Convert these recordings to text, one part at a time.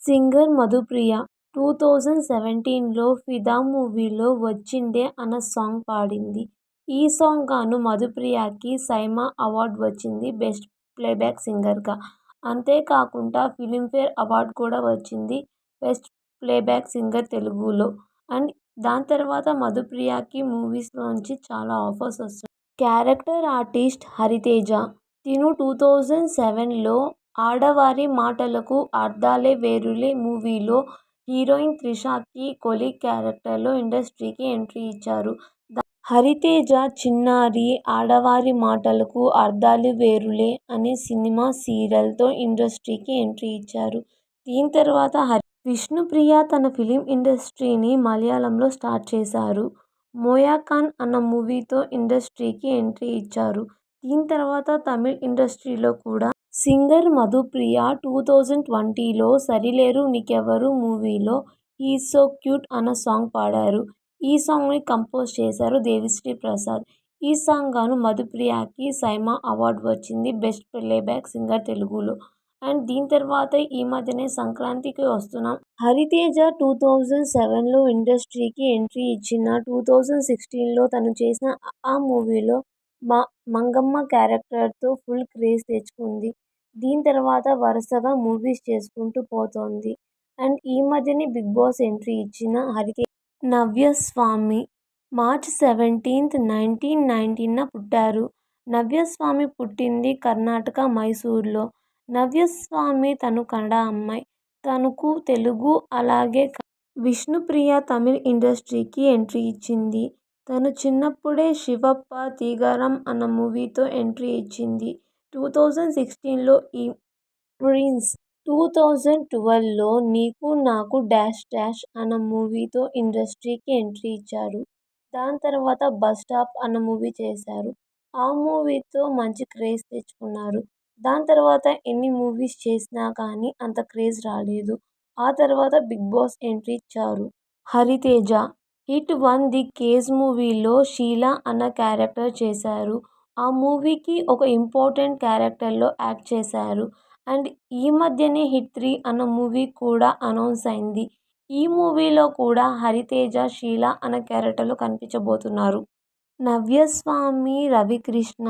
Singer Madhupriya 2017లో 'ఫిదా' మూవీలో 'వచ్చిండే' అన్న సాంగ్ పాడింది. ఈ సాంగ్ గాను మధుప్రియకి సైమా అవార్డు వచ్చింది బెస్ట్ ప్లేబ్యాక్ సింగర్గా. అంతేకాకుండా ఫిలింఫేర్ అవార్డు కూడా వచ్చింది బెస్ట్ ప్లేబ్యాక్ సింగర్ తెలుగులో. అండ్ దాని తర్వాత మధుప్రియకి మూవీస్లోంచి చాలా ఆఫర్స్ వస్తున్నాయి. Character artist Hariteja. తిను 2007లో 'ఆడవారి మాటలకు అర్థాలే వేరులే' మూవీలో హీరోయిన్ త్రిషకి కొలీగ్ క్యారెక్టర్లో ఇండస్ట్రీకి ఎంట్రీ ఇచ్చారు. హరితేజ 'చిన్నారి', 'ఆడవారి మాటలకు అర్థాలు వేరులే' అనే సినిమా, సీరియల్తో ఇండస్ట్రీకి ఎంట్రీ ఇచ్చారు. దీని తర్వాత విష్ణుప్రియ తన ఫిలిం ఇండస్ట్రీని మలయాళంలో స్టార్ట్ చేశారు. 'మోయాకాన్' అన్న మూవీతో ఇండస్ట్రీకి ఎంట్రీ ఇచ్చారు. దీని తర్వాత తమిళ్ ఇండస్ట్రీలో కూడా సింగర్ మధుప్రియ 2020లో 'సరిలేరు నీకెవ్వరు' మూవీలో 'హీఈజ్ సో క్యూట్' అన్న సాంగ్ పాడారు. ఈ సాంగ్ని కంపోజ్ చేశారు దేవిశ్రీ ప్రసాద్. ఈ సాంగ్ గాను మధుప్రియకి సైమా అవార్డు వచ్చింది బెస్ట్ ప్లేబ్యాక్ సింగర్ తెలుగులో. అండ్ దీని తర్వాత ఈ మధ్యనే సంక్రాంతికి వస్తున్నాం. హరితేజ 2007లో ఇండస్ట్రీకి ఎంట్రీ ఇచ్చినా 2016లో తను చేసిన 'ఆ' మూవీలో మంగమ్మ క్యారెక్టర్తో ఫుల్ క్రేజ్ తెచ్చుకుంది. దీని తర్వాత వరుసగా మూవీస్ చేసుకుంటూ పోతోంది. అండ్ ఈ మధ్యనే బిగ్ బాస్ ఎంట్రీ ఇచ్చిన హరితేజ నవ్యస్వామి మార్చ్ 17, 1919న పుట్టారు. నవ్యస్వామి పుట్టింది కర్ణాటక మైసూర్లో. నవ్యస్వామి తను కన్నడ అమ్మాయి. తనకు తెలుగు అలాగే విష్ణుప్రియ తమిళ్ ఇండస్ట్రీకి ఎంట్రీ ఇచ్చింది. తను చిన్నప్పుడే 'శివప్ప తీగారం' అన్న మూవీతో ఎంట్రీ ఇచ్చింది. 2016లో ఈ ప్రిన్స్. 2012లో 'నీకు నాకు డాష్ డాష్' అన్న మూవీతో ఇండస్ట్రీకి ఎంట్రీ ఇచ్చారు. దాని తర్వాత 'బస్ స్టాప్' అన్న మూవీ చేశారు. ఆ మూవీతో మంచి క్రేజ్ తెచ్చుకున్నారు. దాని తర్వాత ఎన్ని మూవీస్ చేసినా కానీ అంత క్రేజ్ రాలేదు. ఆ తర్వాత బిగ్ బాస్ ఎంట్రీ ఇచ్చారు. హరితేజ హిట్ 1 ది కేజ్ మూవీలో షీలా అన్న క్యారెక్టర్ చేశారు. ఆ మూవీకి ఒక ఇంపార్టెంట్ క్యారెక్టర్లో యాక్ట్ చేశారు. అండ్ ఈ మధ్యనే హిట్ 3 అన్న మూవీ కూడా అనౌన్స్ అయింది. ఈ మూవీలో కూడా హరితేజ, షీలా అన్న క్యారెక్టర్లో కనిపించబోతున్నారు. నవ్యస్వామి, రవికృష్ణ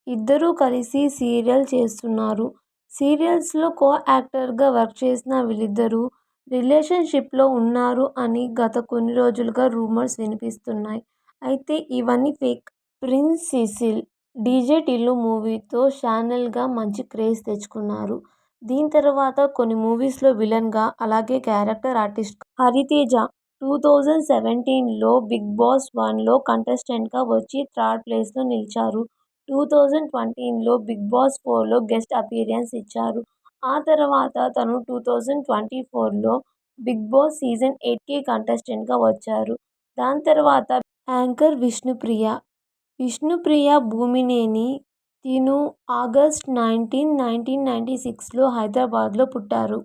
ఇద్దరూ కలిసి సీరియల్ చేస్తున్నారు. సీరియల్స్లో కో యాక్టర్గా వర్క్ చేసిన వీళ్ళిద్దరూ రిలేషన్షిప్లో ఉన్నారు అని గత కొన్ని రోజులుగా రూమర్స్ వినిపిస్తున్నాయి. అయితే ఇవన్నీ fake. Prince Cecil 'DJ Tillu' మూవీతో ఛానల్గా మంచి క్రేజ్ తెచ్చుకున్నారు. దీని తర్వాత కొన్ని మూవీస్లో విలన్గా అలాగే క్యారెక్టర్ ఆర్టిస్ట్గా హరితేజ 2017లో 'బిగ్ బాస్ 1లో కంటెస్టెంట్గా వచ్చి థర్డ్ ప్లేస్లో నిలిచారు. 2020లో 'బిగ్ బాస్ 4లో గెస్ట్ అపీరియన్స్ ఇచ్చారు. ఆ తర్వాత తను 2024లో 'బిగ్ బాస్ సీజన్ 8కి కంటెస్టెంట్గా వచ్చారు. దాని తర్వాత యాంకర్ విష్ణుప్రియ. విష్ణుప్రియ భూమినేని. తిను ఆగస్ట్ 19, 1996లో హైదరాబాద్లో పుట్టారు.